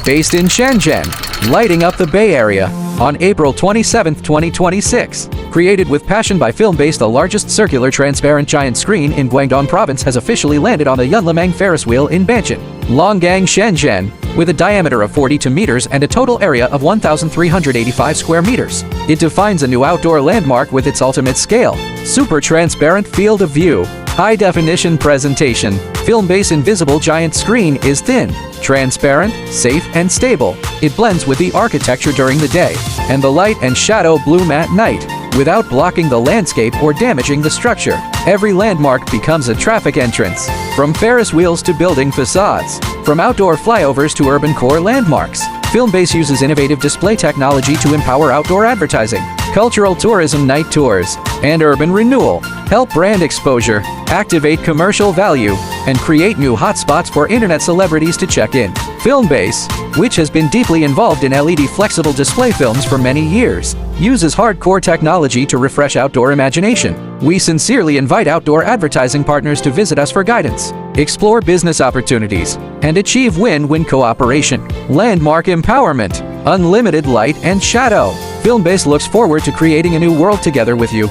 Based in Shenzhen, lighting up the Bay Area. On April 27, 2026. Created with passion by FILMBASE, the largest circular transparent giant screen in Guangdong Province has officially landed on the Yunli Ferris Wheel in Bantian, Longgang, Shenzhen, with a diameter of 42 meters and a total area of 1,385 square meters. It defines a new outdoor landmark with its ultimate scale, super transparent field of view, high-definition presentation. FILMBASE invisible giant screen is thin, transparent, safe, and stable. It blends with the architecture during the day, and the light and shadow bloom at night, without blocking the landscape or damaging the structure. Every landmark becomes a traffic entrance, from Ferris wheels to building facades, from outdoor flyovers to urban core landmarks. FILMBASE uses innovative display technology to empower outdoor advertising, cultural tourism, night tours, and urban renewal, help brand exposure, activate commercial value, and create new hotspots for internet celebrities to check in. FILMBASE, which has been deeply involved in LED flexible display films for many years, uses hardcore technology to refresh outdoor imagination. We sincerely invite outdoor advertising partners to visit us for guidance, explore business opportunities, and achieve win-win cooperation. Landmark empowerment, unlimited light and shadow. FILMBASE looks forward to creating a new world together with you.